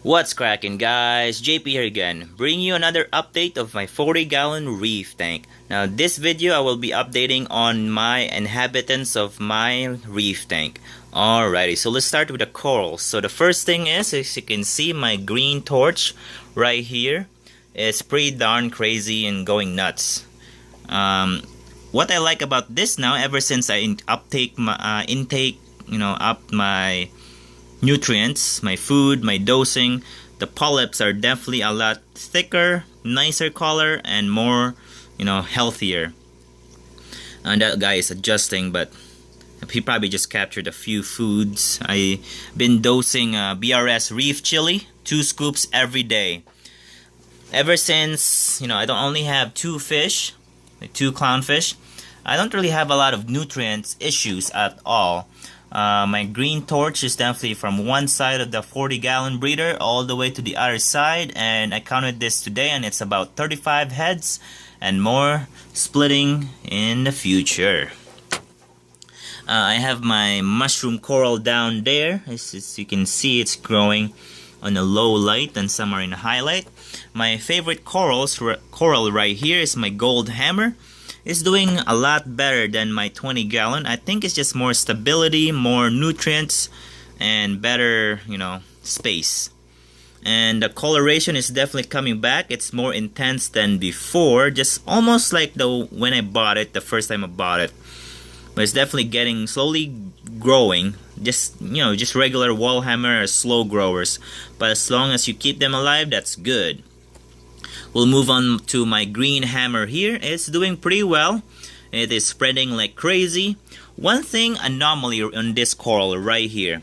What's cracking, guys? JP here again, bringing you another update of my 40-gallon reef tank. Now this video I will be updating on my inhabitants of my reef tank. Alrighty, so let's start with the corals. So the first thing is, as you can see, my green torch right here is pretty darn crazy and going nuts. What I like about this now, ever since I intake my nutrients, my food, my dosing, the polyps are definitely a lot thicker, nicer color, and more, healthier. And that guy is adjusting, but he probably just captured a few foods. I've been dosing BRS Reef Chili, 2 scoops every day. Ever since, I don't only have 2 fish, like 2 clownfish, I don't really have a lot of nutrients issues at all. My green torch is definitely from one side of the 40-gallon breeder all the way to the other side, and I counted this today and it's about 35 heads and more splitting in the future. I have my mushroom coral down there. As you can see, it's growing on a low light and some are in a highlight. My favorite coral right here is my gold hammer. It's doing a lot better than my 20-gallon. I think it's just more stability, more nutrients, and better, space. And the coloration is definitely coming back. It's more intense than before, just almost like when I bought it, the first time I bought it. But it's definitely getting slowly growing. Just regular wall hammer are slow growers. But as long as you keep them alive, that's good. We'll move on to my green hammer here. It's doing pretty well. It is spreading like crazy. One thing anomaly on this coral right here.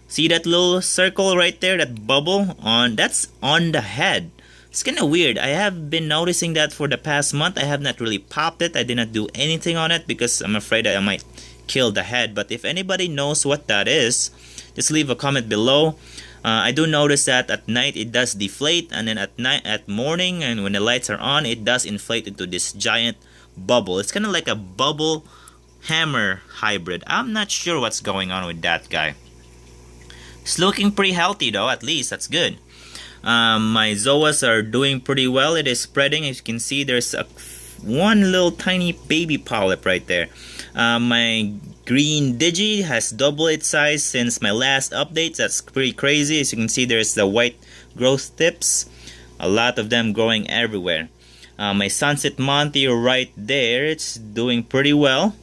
See that little circle right there, that bubble that's on the head. It's kind of weird. I have been noticing that for the past month. I have not really popped it. I did not do anything on it because I'm afraid that I might kill the head. But if anybody knows what that is, just leave a comment below. I do notice that at night it does deflate, and then at morning and when the lights are on, it does inflate into this giant bubble. It's kind of like a bubble hammer hybrid. I'm not sure what's going on with that guy. It's looking pretty healthy though, at least that's good. My Zoas are doing pretty well. It is spreading. As you can see, there's one little tiny baby polyp right there. My green Digi has doubled its size since my last update. That's pretty crazy. As you can see, there's the white growth tips. A lot of them growing everywhere. My Sunset Monti right there, it's doing pretty well.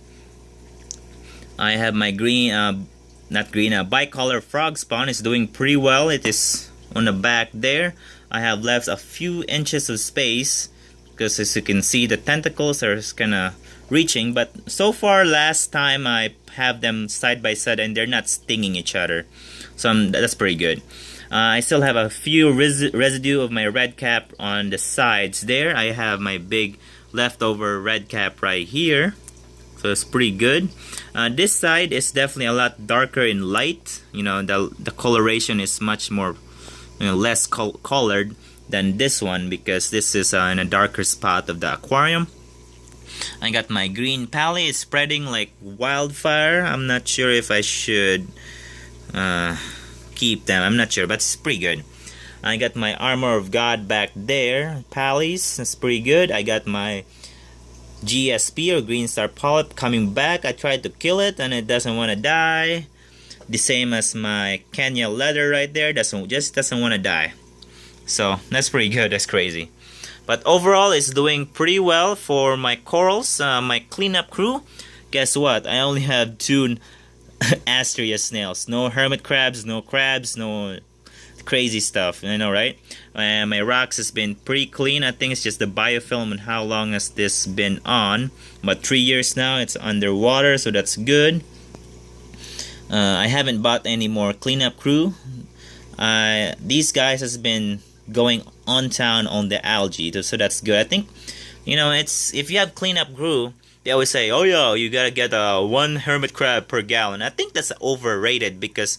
I have my bicolor Frogspawn is doing pretty well. It is on the back there. I have left a few inches of space because as you can see, the tentacles are kind of reaching, but so far last time I have them side by side and they're not stinging each other, so that's pretty good. I still have a few residue of my red cap on the sides there. I have my big leftover red cap right here, so it's pretty good. This side is definitely a lot darker in light. The coloration is much more less colored than this one because this is in a darker spot of the aquarium. I got my green Paly. It's spreading like wildfire. I'm not sure if I should keep them. I'm not sure, but it's pretty good. I got my Armor of God back there. Palys, that's pretty good. I got my GSP or Green Star Polyp coming back. I tried to kill it and it doesn't want to die. The same as my Kenya leather right there. Just doesn't want to die. So that's pretty good. That's crazy. But overall, it's doing pretty well for my corals. My cleanup crew, guess what? I only have 2 Astrea Snails. No hermit crabs, no crazy stuff. I know, right? My rocks has been pretty clean. I think it's just the biofilm and how long has this been on. But 3 years now, it's underwater, so that's good. I haven't bought any more cleanup crew. These guys has been going on town on the algae, so that's good. I think it's if you have cleanup crew, they always say, oh yeah, you gotta get 1 hermit crab per gallon. I think that's overrated because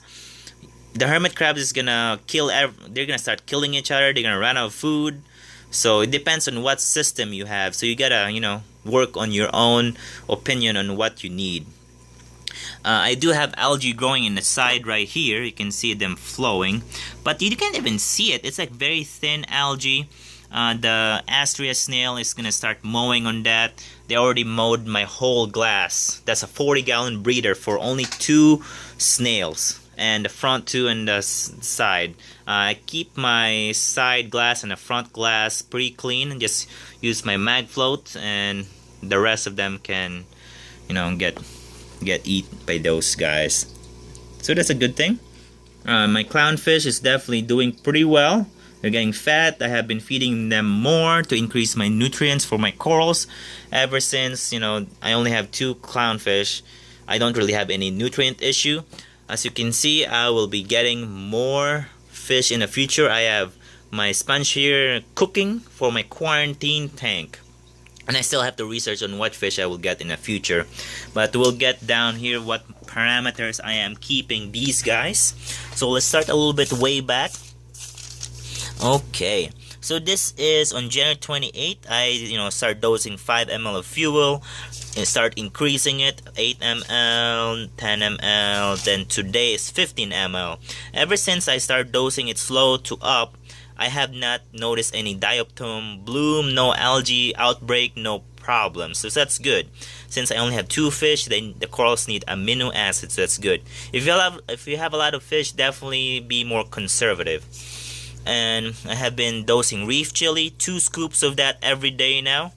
the hermit crabs is gonna they're gonna start killing each other. They're gonna run out of food. So it depends on what system you have, so you gotta work on your own opinion on what you need. I do have algae growing in the side right here. You can see them flowing, but you can't even see it. It's like very thin algae. The Astrea snail is gonna start mowing on that. They already mowed my whole glass. That's a 40-gallon breeder for only 2 snails, and the front 2 and the side. I keep my side glass and the front glass pretty clean, and just use my mag float, and the rest of them can, you know, get eat by those guys. So that's a good thing. My clownfish is definitely doing pretty well. They're getting fat. I have been feeding them more to increase my nutrients for my corals. Ever since, you know, I only have 2 clownfish, I don't really have any nutrient issue. As you can see, I will be getting more fish in the future. I have my sponge here cooking for my quarantine tank. And I still have to research on what fish I will get in the future. But we'll get down here what parameters I am keeping these guys. So let's start a little bit way back. Okay, so this is on January 28th. I start dosing 5 ml of fuel and start increasing it, 8 ml, 10 ml, then today is 15 ml. Ever since I start dosing it slow to up, I have not noticed any dioptome bloom, no algae outbreak, no problems. So that's good. Since I only have 2 fish, then the corals need amino acids, so that's good. If you have a lot of fish, definitely be more conservative. And I have been dosing reef chili, 2 scoops of that every day now.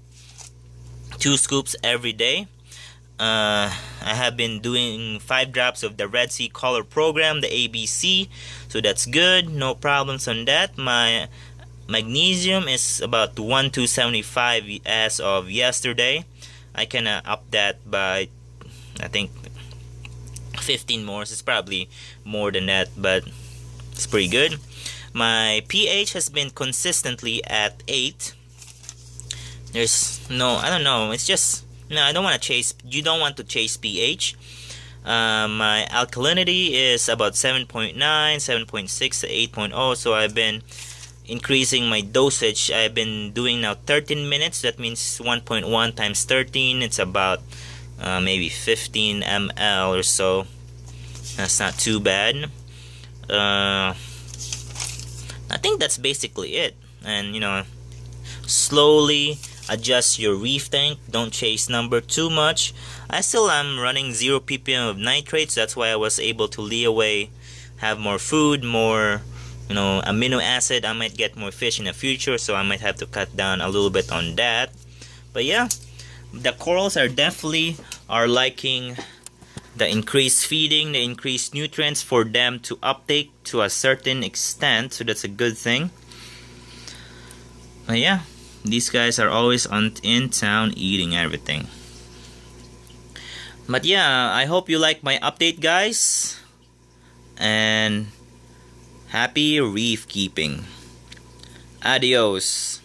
2 scoops every day. I have been doing 5 drops of the Red Sea Color program, the ABC, so that's good, no problems on that. My magnesium is about 1275 as of yesterday. I can up that by, I think, 15 more. It's probably more than that, but it's pretty good. My pH has been consistently at 8. There's no, I don't know, it's just, no, I don't want to chase, you don't want to chase pH. My alkalinity is about 7.9, 7.6 to 8.0, so I've been increasing my dosage. I've been doing now 13 minutes, that means 1.1 times 13, it's about maybe 15 ml or so. That's not too bad. I think that's basically it. And slowly adjust your reef tank. Don't chase number too much. I still am running 0 ppm of nitrates. That's why I was able to lay away, have more food, more amino acid. I might get more fish in the future, so I might have to cut down a little bit on that. But yeah, the corals are definitely liking the increased feeding, the increased nutrients for them to uptake to a certain extent, so that's a good thing. But yeah, these guys are always in town eating everything. But yeah, I hope you like my update, guys, and happy reef keeping. Adios.